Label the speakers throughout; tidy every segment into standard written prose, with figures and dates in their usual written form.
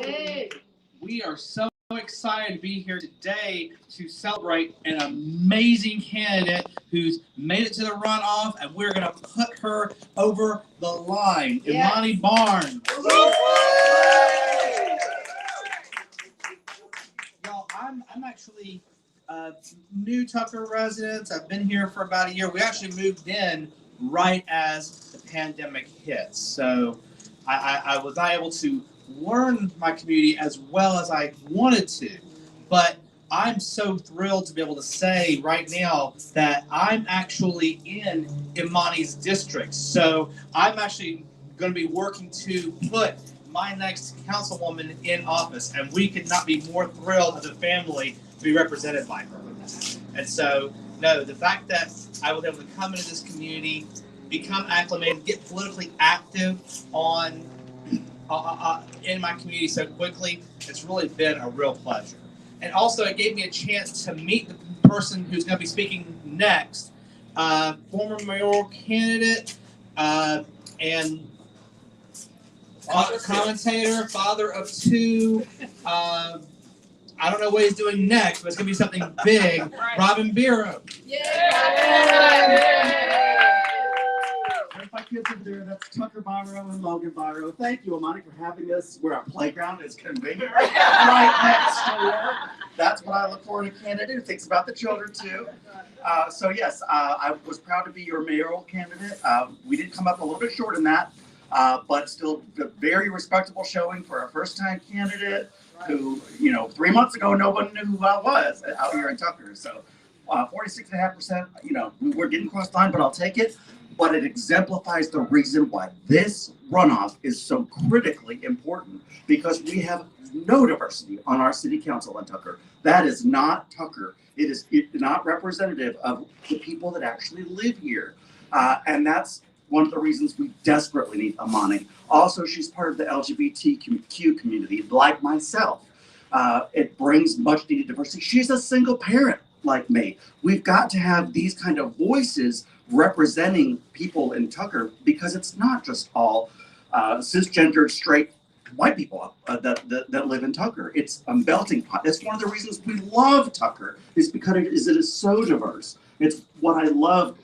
Speaker 1: Hey. We are so excited to be here today to celebrate an amazing candidate who's made it to the runoff, and we're going to put her over the line. Yes. Imani Barnes. Y'all, I'm actually a new Tucker resident. I've been here for about a year. We actually moved in right as the pandemic hit. So I was not able to learn my community as well as I wanted to. But I'm so thrilled to be able to say right now that I'm actually in Imani's district. So I'm actually going to be working to put my next councilwoman in office. And we could not be more thrilled as a family to be represented by her. And so, no, the fact that I was able to come into this community, become acclimated, get politically active on in my community so quickly, it's really been a real pleasure. And also, it gave me a chance to meet the person who's going to be speaking next, former mayoral candidate and commentator, father of two. I don't know what he's doing next, but it's going to be something big. Right. Robin Biro.
Speaker 2: Yeah! There's my kids over there. That's Tucker Biro and Logan Biro. Thank you, Imani, for having us where our playground is convenient right next door. That's what I look for in a candidate who thinks about the children, too. So, yes, I was proud to be your mayoral candidate. We did come up a little bit short in that, but still a very respectable showing for a first-time candidate. Who, 3 months ago, no one knew who I was out here in Tucker. So 46.5%, we're getting cross line, but I'll take it. But it exemplifies the reason why this runoff is so critically important, because we have no diversity on our city council in Tucker. That is not Tucker. It is not representative of the people that actually live here. And that's one of the reasons we desperately need Imani. Also, she's part of the LGBTQ community, like myself. It brings much needed diversity. She's a single parent like me. We've got to have these kind of voices representing people in Tucker, because it's not just all cisgendered, straight, white people that live in Tucker. It's a melting pot. That's one of the reasons we love Tucker, is because it is so diverse. It's what I love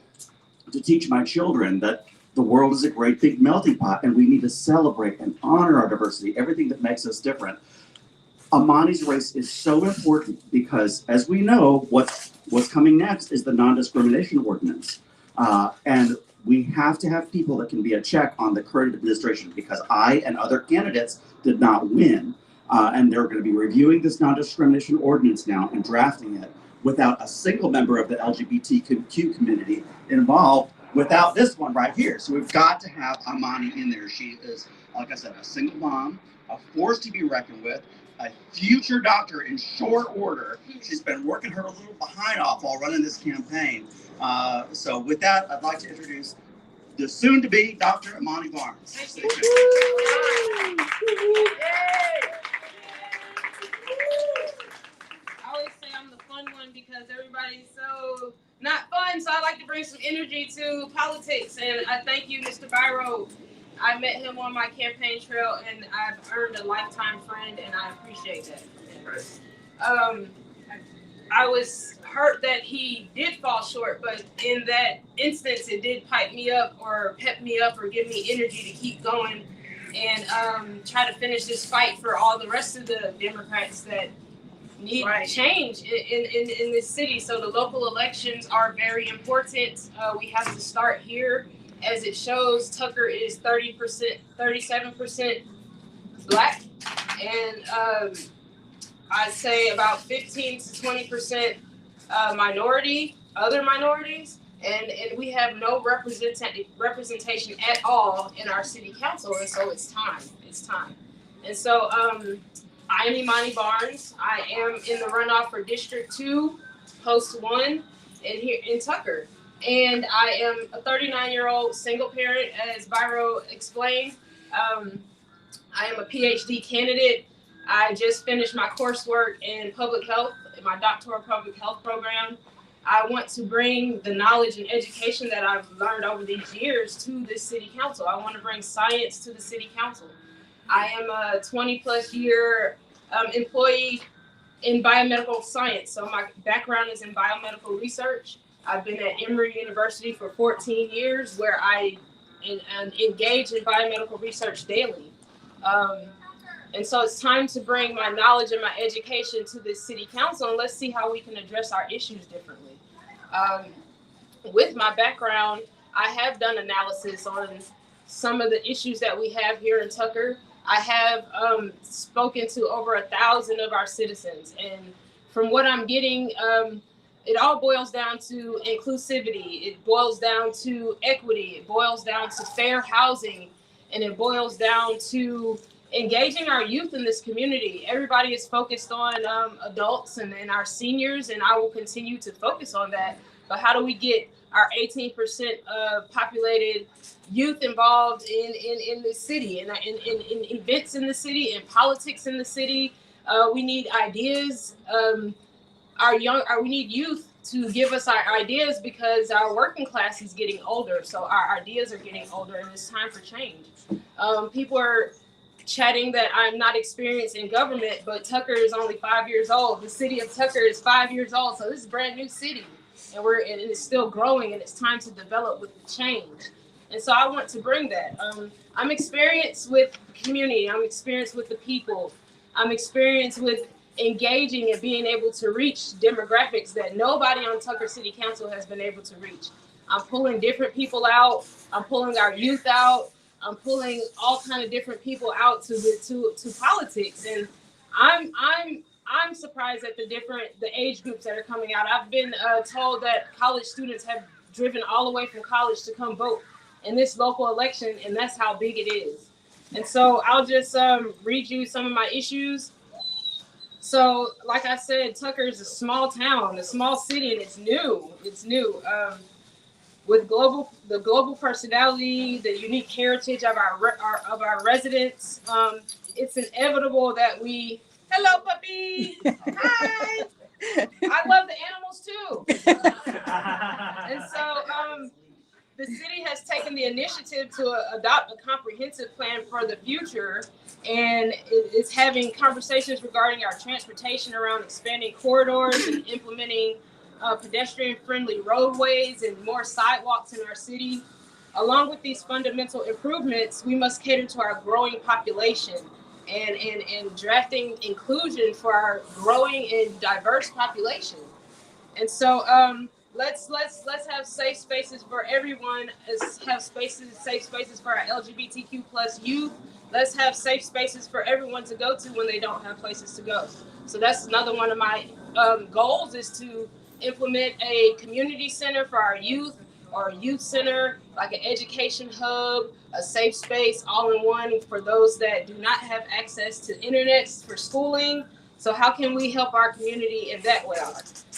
Speaker 2: to teach my children, that the world is a great big melting pot, and we need to celebrate and honor our diversity, everything that makes us different. Imani's race is so important because, as we know, what's coming next is the Non-Discrimination Ordinance. And we have to have people that can be a check on the current administration, because I and other candidates did not win. And they're going to be reviewing this Non-Discrimination Ordinance now and drafting it without a single member of the LGBTQ community involved, without this one right here. So we've got to have Imani in there. She is, like I said, a single mom, a force to be reckoned with, a future doctor in short order. She's been working her little behind off while running this campaign. So with that, I'd like to introduce the soon-to-be Dr. Imani Barnes.
Speaker 3: I always say I'm the fun one because everybody's so not fun, so I like to bring some energy to politics. And I thank you, Mr. Biro. I met him on my campaign trail, and I've earned a lifetime friend, and I appreciate that. I was hurt that he did fall short, but in that instance, it did pipe me up or pep me up or give me energy to keep going and try to finish this fight for all the rest of the Democrats that need change in this city. So the local elections are very important. We have to start here. As it shows, Tucker is 37% Black, and I'd say about 15 to 20% minority, other minorities, and we have no representation at all in our city council, and so it's time. And so I am Imani Barnes. I am in the runoff for District 2, Post 1, here in Tucker. And I am a 39-year-old single parent, as Biro explained. I am a PhD candidate. I just finished my coursework in public health, in my doctoral public health program. I want to bring the knowledge and education that I've learned over these years to this city council. I want to bring science to the city council. I am a 20+ year employee in biomedical science. So my background is in biomedical research. I've been at Emory University for 14 years where I engage in biomedical research daily. And so it's time to bring my knowledge and my education to this city council, and let's see how we can address our issues differently. With my background, I have done analysis on some of the issues that we have here in Tucker. I have spoken to over 1,000 of our citizens, and from what I'm getting, it all boils down to inclusivity. It boils down to equity. It boils down to fair housing, and it boils down to engaging our youth in this community. Everybody is focused on adults and our seniors, and I will continue to focus on that. But how do we get our 18% populated youth involved in the city and in events in the city, in politics in the city? We need ideas. We need youth to give us our ideas because our working class is getting older. So our ideas are getting older, and it's time for change. People are chatting that I'm not experienced in government, but Tucker is only 5 years old. The city of Tucker is 5 years old, so this is a brand new city, and it's still growing, and it's time to develop with the change. And so I want to bring that. I'm experienced with the community. I'm experienced with the people. I'm experienced with engaging and being able to reach demographics that nobody on Tucker City Council has been able to reach. I'm pulling different people out. I'm pulling our youth out. I'm pulling all kind of different people out to politics, and I'm surprised at the age groups that are coming out. I've been told that college students have driven all the way from college to come vote in this local election, and that's how big it is. And so I'll just read you some of my issues. So, like I said, Tucker is a small town, a small city, and it's new. It's new. With the global personality, the unique heritage of our residents, it's inevitable that we. Hello, puppy. Hi. I love the animals too. And so, the city has taken the initiative to adopt a comprehensive plan for the future, and it's having conversations regarding our transportation around expanding corridors and implementing pedestrian-friendly roadways and more sidewalks in our city. Along with these fundamental improvements, we must cater to our growing population and drafting inclusion for our growing and diverse population. And so let's have safe spaces for everyone. Let's have safe spaces for our LGBTQ plus youth. Let's have safe spaces for everyone to go to when they don't have places to go. So that's another one of my goals, is to implement a community center for our youth, or a youth center, like an education hub, a safe space, all in one for those that do not have access to internet for schooling. So how can we help our community in that way?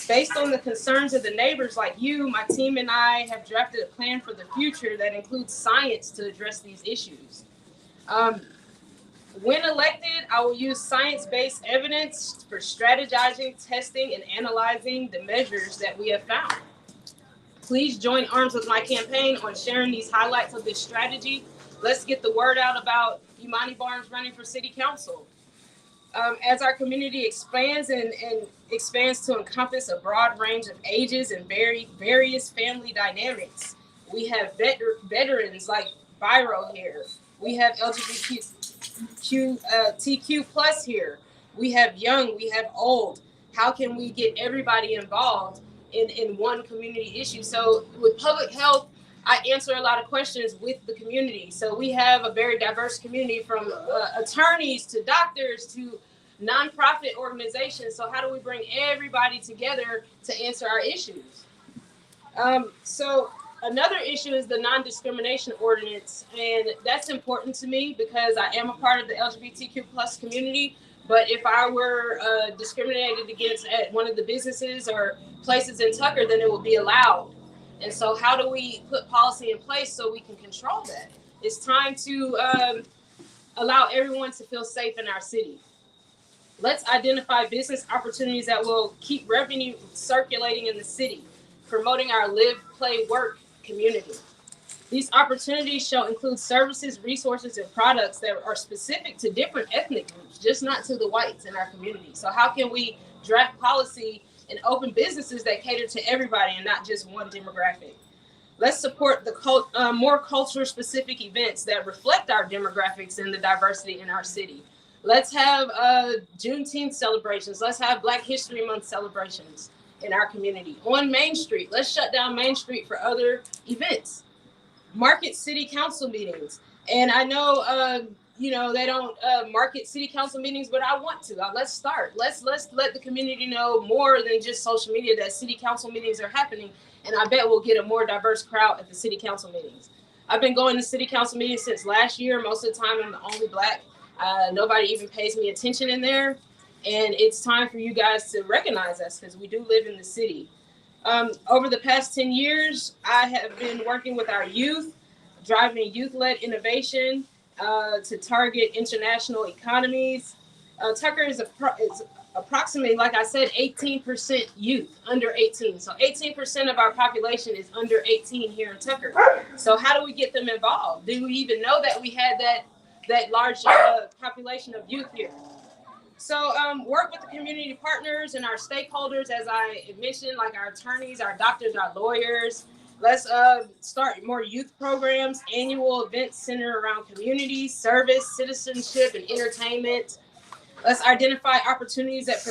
Speaker 3: Based on the concerns of the neighbors like you, my team and I have drafted a plan for the future that includes science to address these issues. When elected, I will use science-based evidence for strategizing, testing, and analyzing the measures that we have found. Please join arms with my campaign on sharing these highlights of this strategy. Let's get the word out about Imani Barnes running for city council. As our community expands and expands to encompass a broad range of ages and various family dynamics, we have veterans like Byro here. We have LGBTQ plus here. We have young, we have old. How can we get everybody involved in one community issue? So with public health, I answer a lot of questions with the community. So we have a very diverse community, from attorneys to doctors to nonprofit organizations. So how do we bring everybody together to answer our issues? So another issue is the Non-Discrimination Ordinance, and that's important to me because I am a part of the LGBTQ plus community. But if I were discriminated against at one of the businesses or places in Tucker, then it would be allowed. And so how do we put policy in place so we can control that? It's time to allow everyone to feel safe in our city. Let's identify business opportunities that will keep revenue circulating in the city, promoting our live, play, work community. These opportunities shall include services, resources, and products that are specific to different ethnic groups, just not to the whites in our community. So how can we draft policy and open businesses that cater to everybody and not just one demographic? Let's support the more culture-specific events that reflect our demographics and the diversity in our city. Let's have Juneteenth celebrations. Let's have Black History Month celebrations in our community. On Main Street, let's shut down Main Street for other events. Market city council meetings. And I know, they don't market city council meetings, but I want to. Let's start. Let's let the community know more than just social media that city council meetings are happening. And I bet we'll get a more diverse crowd at the city council meetings. I've been going to city council meetings since last year. Most of the time, I'm the only Black. Nobody even pays me attention in there. And it's time for you guys to recognize us because we do live in the city. Over the past 10 years, I have been working with our youth, driving youth-led innovation to target international economies. Tucker is approximately, like I said, 18% youth, under 18. So 18% of our population is under 18 here in Tucker. So how do we get them involved? Do we even know that we had that large population of youth here? So work with the community partners and our stakeholders, as I mentioned, like our attorneys, our doctors, our lawyers. Let's start more youth programs, annual events centered around community, service, citizenship, and entertainment. Let's identify opportunities that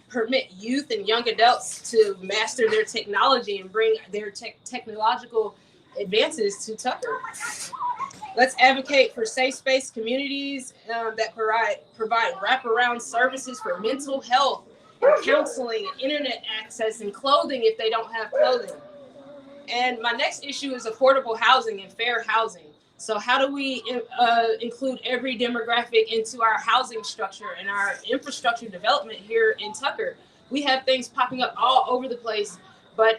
Speaker 3: permit youth and young adults to master their technology and bring their technological advances to Tucker. Let's advocate for safe space communities that provide wraparound services for mental health and counseling and internet access and clothing if they don't have clothing. And my next issue is affordable housing and fair housing. So how do we include every demographic into our housing structure and our infrastructure development here in Tucker? We have things popping up all over the place, but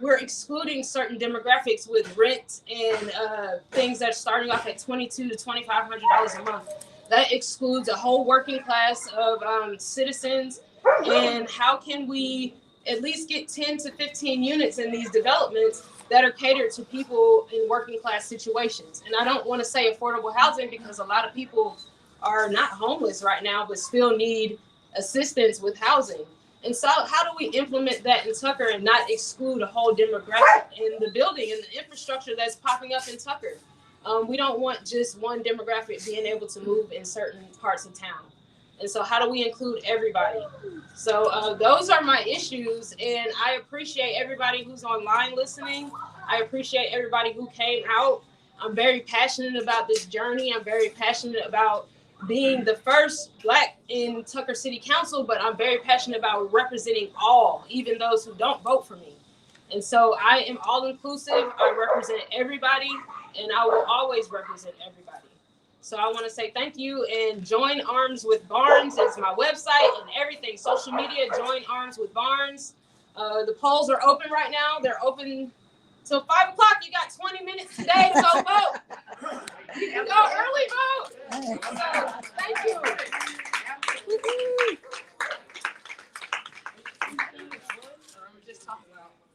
Speaker 3: we're excluding certain demographics with rent and things that are starting off at $2,200 to $2,500 a month. That excludes a whole working class of citizens. And how can we at least get 10 to 15 units in these developments that are catered to people in working class situations? And I don't want to say affordable housing because a lot of people are not homeless right now, but still need assistance with housing. And so how do we implement that in Tucker and not exclude a whole demographic in the building and the infrastructure that's popping up in Tucker? We don't want just one demographic being able to move in certain parts of town. And so how do we include everybody? So those are my issues. And I appreciate everybody who's online listening. I appreciate everybody who came out. I'm very passionate about this journey. I'm very passionate about being the first Black in Tucker City Council, but I'm very passionate about representing all, even those who don't vote for me. And so I am all inclusive. I represent everybody, and I will always represent everybody. So I want to say thank you, and Join Arms with Barnes is my website and everything. Social media, Join Arms with Barnes. The polls are open right now. They're open till 5 o'clock. You got 20 minutes today, so vote. You can go early vote. So thank you.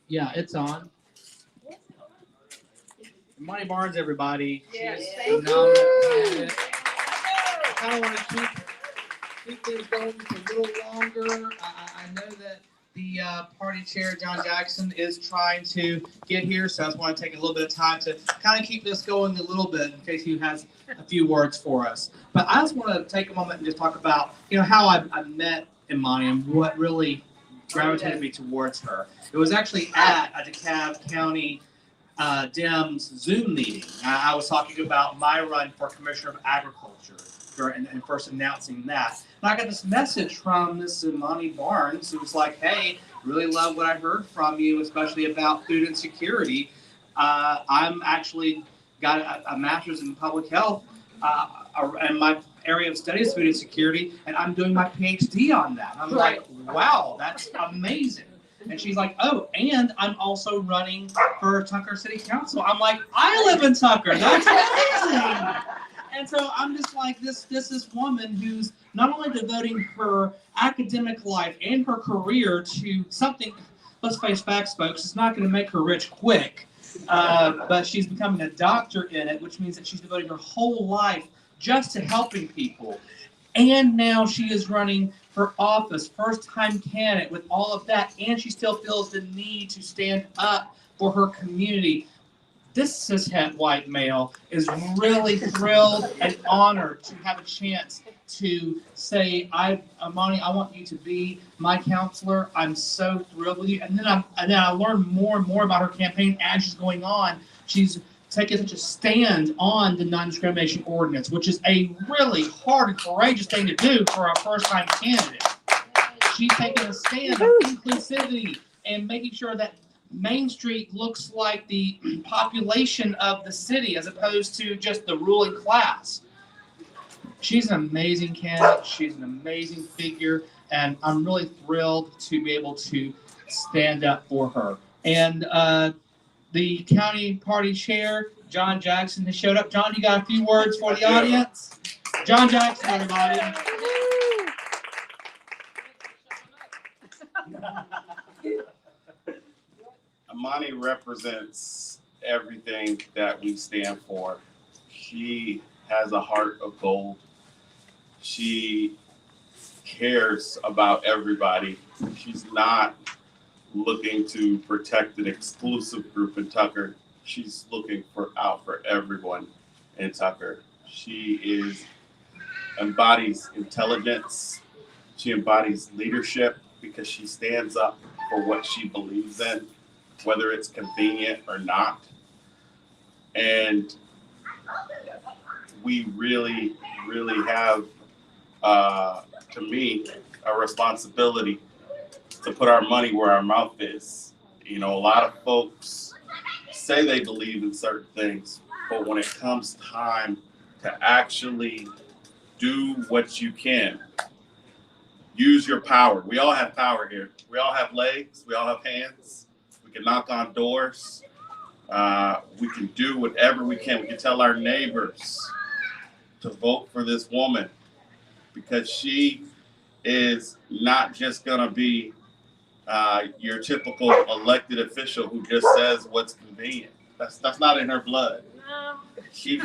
Speaker 1: Yeah, it's on. Imani Barnes, everybody.
Speaker 3: Yes,
Speaker 1: She's
Speaker 3: thank
Speaker 1: phenomenal.
Speaker 3: you.
Speaker 1: I kind of want to keep things going a little longer. I know that the party chair, John Jackson, is trying to get here, so I just want to take a little bit of time to kind of keep this going a little bit in case he has a few words for us. But I just want to take a moment and just talk about, how I met Imani and what really gravitated me towards her. It was actually at a DeKalb County Dems Zoom meeting. I was talking about my run for Commissioner of Agriculture and first announcing that. And I got this message from Miss Imani Barnes who was like, hey, really love what I heard from you, especially about food insecurity. I'm actually got a master's in public health and my area of study is food insecurity, and I'm doing my PhD on that. I'm like, wow, that's amazing. And she's like, oh, and I'm also running for Tucker City Council. I'm like, I live in Tucker. That's amazing. And so I'm just like, this woman who's not only devoting her academic life and her career to something, let's face facts, folks, it's not going to make her rich quick. but she's becoming a doctor in it, which means that she's devoting her whole life just to helping people. And now she is running for office, first-time candidate with all of that, and she still feels the need to stand up for her community. This cishet white male is really thrilled and honored to have a chance to say, Imani, I want you to be my counselor. I'm so thrilled with you. And then I learned more and more about her campaign as she's going on. She's taking such a stand on the Non-Discrimination Ordinance, which is a really hard and courageous thing to do for a first-time candidate. She's taking a stand on inclusivity and making sure that Main Street looks like the population of the city as opposed to just the ruling class. She's an amazing candidate. She's an amazing figure, and I'm really thrilled to be able to stand up for her. And the county party chair, John Jackson, has showed up. John, you got a few words for the audience? John Jackson, everybody.
Speaker 4: Imani represents everything that we stand for. She has a heart of gold. She cares about everybody. She's not looking to protect an exclusive group in Tucker. She's looking out for everyone in Tucker. She embodies intelligence. She embodies leadership because she stands up for what she believes in, whether it's convenient or not. And we really, really have, to me, a responsibility to put our money where our mouth is. You know, a lot of folks say they believe in certain things, but when it comes time to actually do what you can, use your power. We all have power here. We all have legs. We all have hands. We can knock on doors. We can do whatever we can. We can tell our neighbors to vote for this woman because she is not just going to be your typical elected official who just says what's convenient. That's not in her blood.
Speaker 3: No.
Speaker 4: She's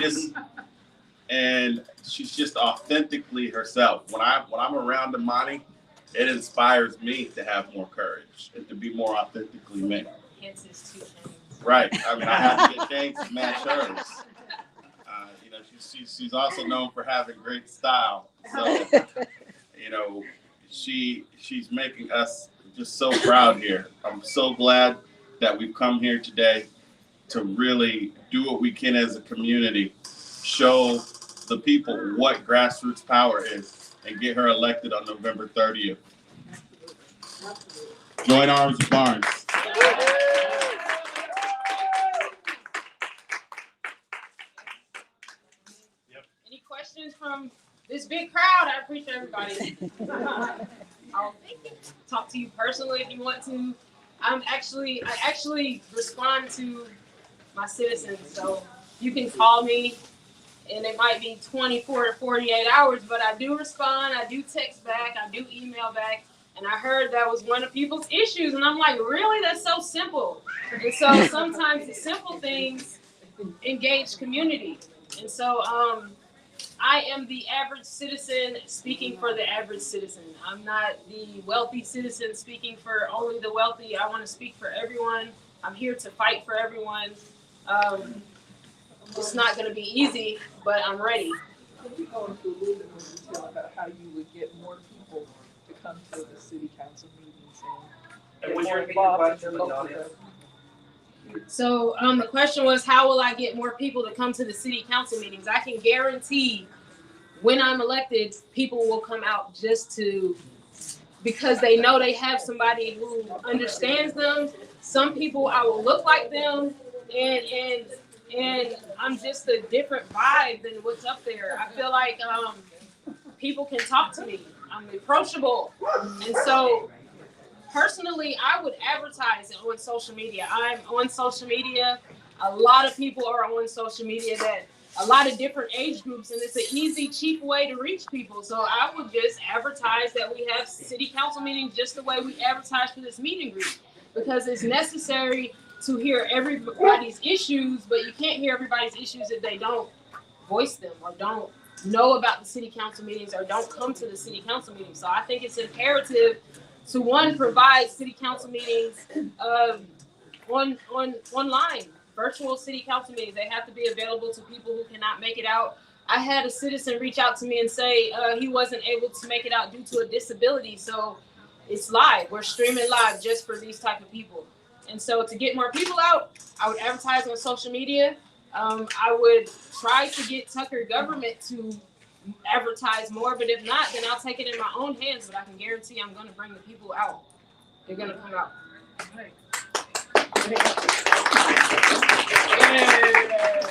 Speaker 4: just authentically herself. When I'm around Imani, it inspires me to have more courage and to be more authentically me.
Speaker 3: Hence his 2 chains.
Speaker 4: Right. I mean, I have to get chains to match hers. You know, she's also known for having great style. So, you know, she's making us just so proud here. I'm so glad that we've come here today to really do what we can as a community, show the people what grassroots power is, and get her elected on November 30th. Join arms with Barnes.
Speaker 3: Any questions from this big crowd? I appreciate everybody. I'll talk to you personally if you want to. I actually respond to my citizens, so you can call me, and it might be 24 to 48 hours, but I do respond. I do text back. I do email back. And I heard that was one of people's issues, and I'm like, really? That's so simple. And so sometimes the simple things engage community. And so I am the average citizen speaking for the average citizen. I'm not the wealthy citizen speaking for only the wealthy. I want to speak for everyone. I'm here to fight for everyone. It's not going to be easy, but I'm ready.
Speaker 5: Can you go into a little bit more detail about how you would get more people to come to the city council meetings and get more involved in the local government?
Speaker 3: So the question was, how will I get more people to come to the city council meetings? I can guarantee when I'm elected, people will come out because they know they have somebody who understands them. Some people I will look like them, and I'm just a different vibe than what's up there. I feel like people can talk to me. I'm approachable, and so personally, I would advertise it on social media. I'm on social media. A lot of people are on social media that a lot of different age groups, and it's an easy, cheap way to reach people. So I would just advertise that we have city council meetings just the way we advertise for this meet and greet, because it's necessary to hear everybody's issues, but you can't hear everybody's issues if they don't voice them or don't know about the city council meetings or don't come to the city council meetings. So I think it's imperative to one, provide city council meetings online, virtual city council meetings. They have to be available to people who cannot make it out. I had a citizen reach out to me and say he wasn't able to make it out due to a disability. So it's live. We're streaming live just for these type of people. And so to get more people out, I would advertise on social media. I would try to get Tucker government to advertise more, but if not, then I'll take it in my own hands. But I can guarantee I'm going to bring the people out. They're going to come out.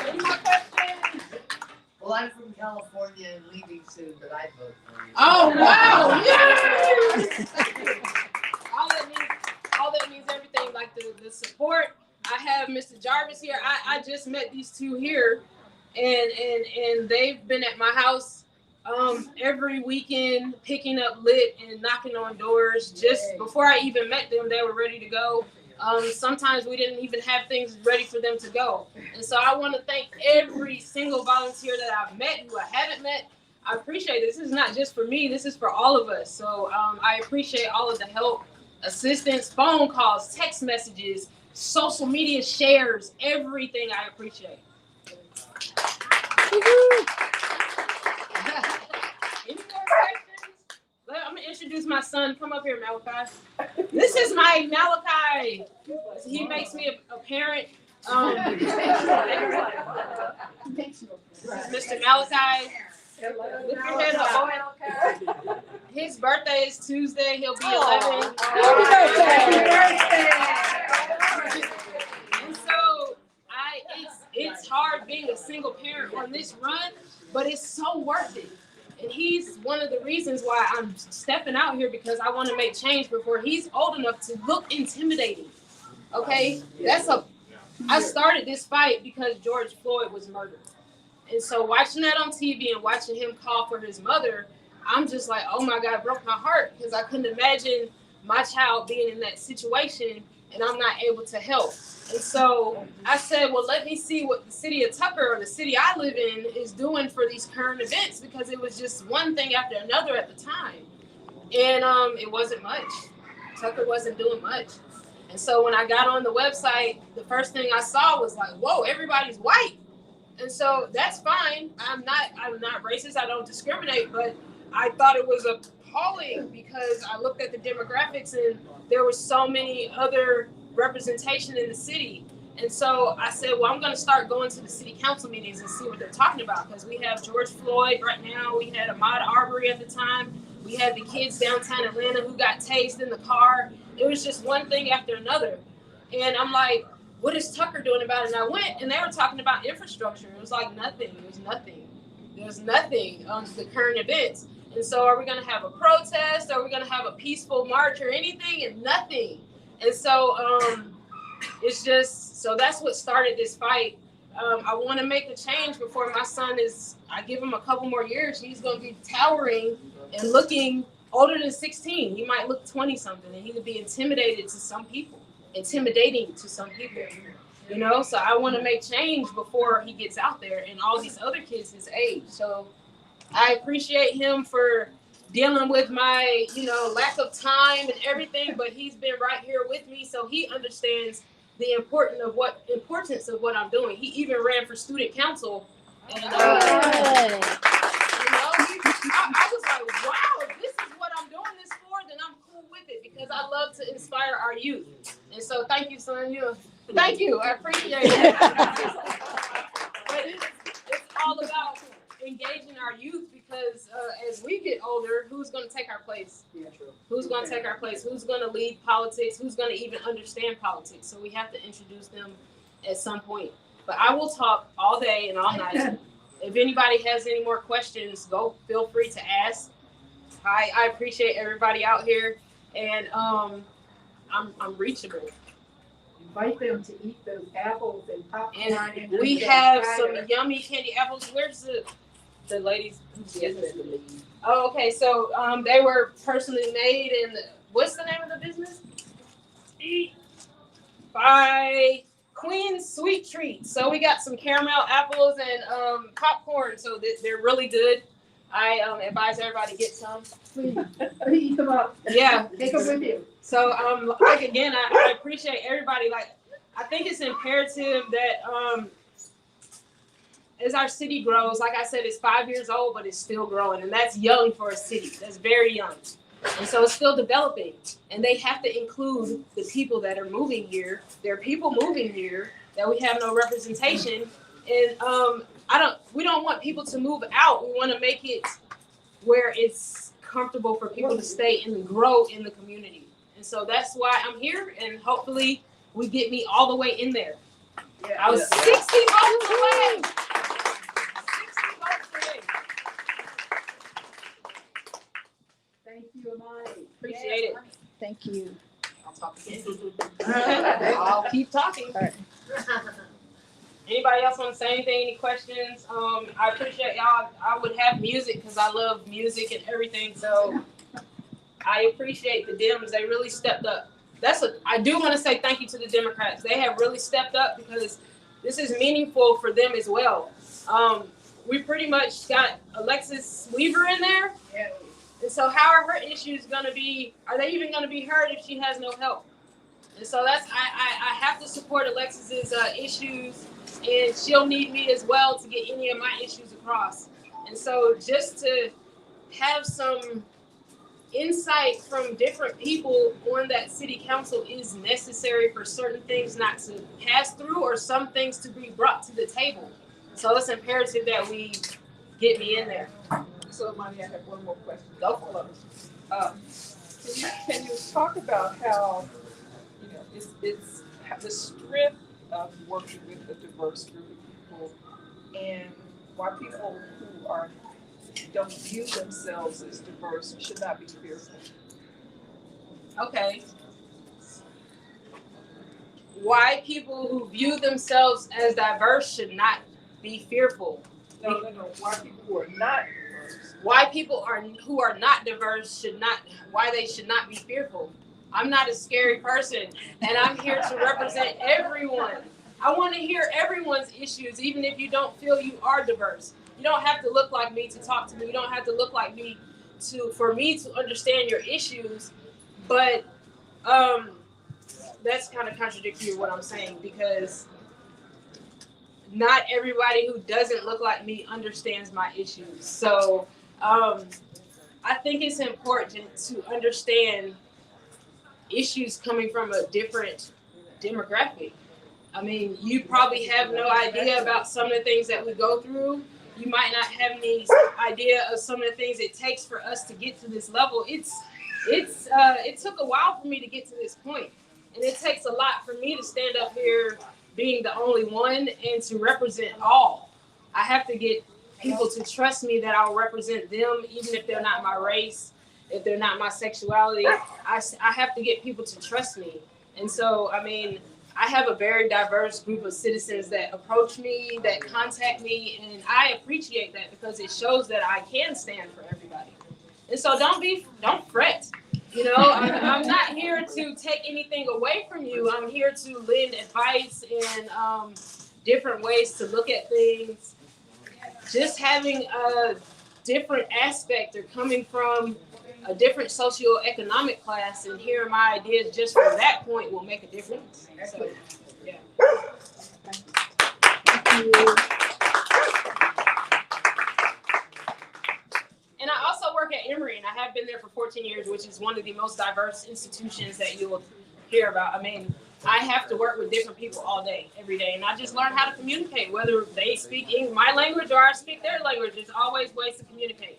Speaker 3: Any more questions?
Speaker 6: Well, I'm from California and leaving soon, but I vote for you.
Speaker 3: Oh, wow! Yes! all that means everything, like the support. I have Mr. Jarvis here. I just met these two here, and they've been at my house every weekend, picking up lit and knocking on doors. Just before I even met them, they were ready to go. Sometimes we didn't even have things ready for them to go. And so I want to thank every single volunteer that I've met, who I haven't met. I appreciate it. This is not just for me. This is for all of us. So I appreciate all of the help, assistance, phone calls, text messages, social media shares, everything I appreciate. Any more questions? I'm gonna introduce my son. Come up here, Malachi. This is my Malachi. He makes me a parent. This is Mr. Malachi. Lift your head up. His birthday is Tuesday. He'll be 11.
Speaker 6: Happy birthday!
Speaker 3: And so it's hard being a single parent on this run, but it's so worth it. And he's one of the reasons why I'm stepping out here, because I want to make change before he's old enough to look intimidating. Okay? I started this fight because George Floyd was murdered. And so watching that on TV and watching him call for his mother, I'm just like, oh my God, it broke my heart, because I couldn't imagine my child being in that situation and I'm not able to help. And so I said, well, let me see what the city of Tucker, or the city I live in, is doing for these current events, because it was just one thing after another at the time. And it wasn't much. Tucker wasn't doing much. And so when I got on the website, the first thing I saw was like, whoa, everybody's white. And so that's fine. I'm not racist. I don't discriminate, but I thought it was appalling because I looked at the demographics and there was so many other representation in the city. And so I said, well, I'm going to start going to the city council meetings and see what they're talking about, because we have George Floyd right now. We had Ahmaud Arbery at the time. We had the kids downtown Atlanta who got tased in the car. It was just one thing after another. And I'm like, what is Tucker doing about it? And I went and they were talking about infrastructure. It was like nothing. There was nothing on the current events. And so are we going to have a protest? Are we going to have a peaceful march or anything? And nothing. And so it's just, so that's what started this fight. I want to make a change before my son I give him a couple more years. He's going to be towering and looking older than 16. He might look 20 something, and he could be intimidating to some people, you know? So I want to make change before he gets out there and all these other kids his age. So I appreciate him for dealing with my, lack of time and everything, but he's been right here with me, so he understands the importance of what I'm doing. He even ran for student council, and I was like, wow, if this is what I'm doing this for, then I'm cool with it, because I love to inspire our youth. And so thank you, son. Thank you. I appreciate it. But it's all about engaging our youth, because as we get older, who's going to take our place? Who's going to take our place? Who's going to lead politics? Who's going to even understand politics? So we have to introduce them at some point. But I will talk all day and all night. If anybody has any more questions, feel free to ask. I appreciate everybody out here, and I'm reachable.
Speaker 5: Invite them to eat those apples and popcorn.
Speaker 3: And we have some yummy candy apples. Where's the ladies? Oh, okay. So they were personally made, and what's the name of the business? by Queen's Sweet Treats. So we got some caramel apples and popcorn. So they're really good. I advise everybody get some.
Speaker 5: Please, eat them up.
Speaker 3: Yeah.
Speaker 5: Take them with you.
Speaker 3: So like again, I appreciate everybody. Like I think it's imperative that as our city grows, like I said, it's 5 years old, but it's still growing, and that's young for a city. That's very young, and so it's still developing. And they have to include the people that are moving here. There are people moving here that we have no representation, and we don't want people to move out. We want to make it where it's comfortable for people to stay and grow in the community. And so that's why I'm here, and hopefully we get me all the way in there. I was 60 votes away. 60 votes away.
Speaker 5: Thank you, Imani.
Speaker 3: Appreciate it.
Speaker 7: Thank you.
Speaker 3: I'll talk again. I'll keep talking.
Speaker 7: All right.
Speaker 3: Anybody else want to say anything? Any questions? I appreciate y'all. I would have music because I love music and everything. So I appreciate the Dems. They really stepped up. I do want to say thank you to the Democrats. They have really stepped up because this is meaningful for them as well. We pretty much got Alexis Weaver in there. And so how are her issues going to be, are they even going to be heard if she has no help? And so I have to support Alexis's issues, and she'll need me as well to get any of my issues across. And so just to have some insight from different people on that city council is necessary for certain things not to pass through or some things to be brought to the table. So it's imperative that we get me in there.
Speaker 5: So, Imani, I have one more question.
Speaker 3: Go for it.
Speaker 5: Can you talk about how, it's the strength of working with a diverse group of people, and why people who don't view themselves as diverse should not be fearful?
Speaker 3: Okay. Why people who view themselves as diverse should not be fearful.
Speaker 5: No. Why people who are not diverse?
Speaker 3: Why people who are not diverse why they should not be fearful. I'm not a scary person, and I'm here to represent everyone. I want to hear everyone's issues, even if you don't feel you are diverse. You don't have to look like me to talk to me. You don't have to look like me for me to understand your issues. But that's kind of contradictory to what I'm saying, because not everybody who doesn't look like me understands my issues. So I think it's important to understand issues coming from a different demographic. I mean, you probably have no idea about some of the things that we go through. You might not have any idea of some of the things it takes for us to get to this level. It took a while for me to get to this point, and it takes a lot for me to stand up here being the only one and to represent all. I have to get people to trust me that I'll represent them, even if they're not my race, if they're not my sexuality. I have to get people to trust me. And so, I mean, I have a very diverse group of citizens that approach me, that contact me, and I appreciate that because it shows that I can stand for everybody. And so don't fret. You know, I'm not here to take anything away from you. I'm here to lend advice and different ways to look at things. Just having a different aspect or coming from a different socioeconomic class and hearing my ideas just from that point will make a difference. So, yeah.
Speaker 7: Thank you.
Speaker 3: And I also work at Emory, and I have been there for 14 years, which is one of the most diverse institutions that you'll hear about. I mean, I have to work with different people all day, every day, and I just learn how to communicate, whether they speak my language or I speak their language. There's always ways to communicate,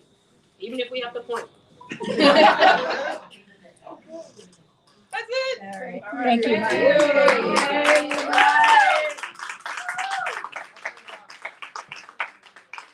Speaker 3: even if we have to point. That's it.
Speaker 7: All right.
Speaker 5: All right.
Speaker 7: Thank you.
Speaker 3: Thank you.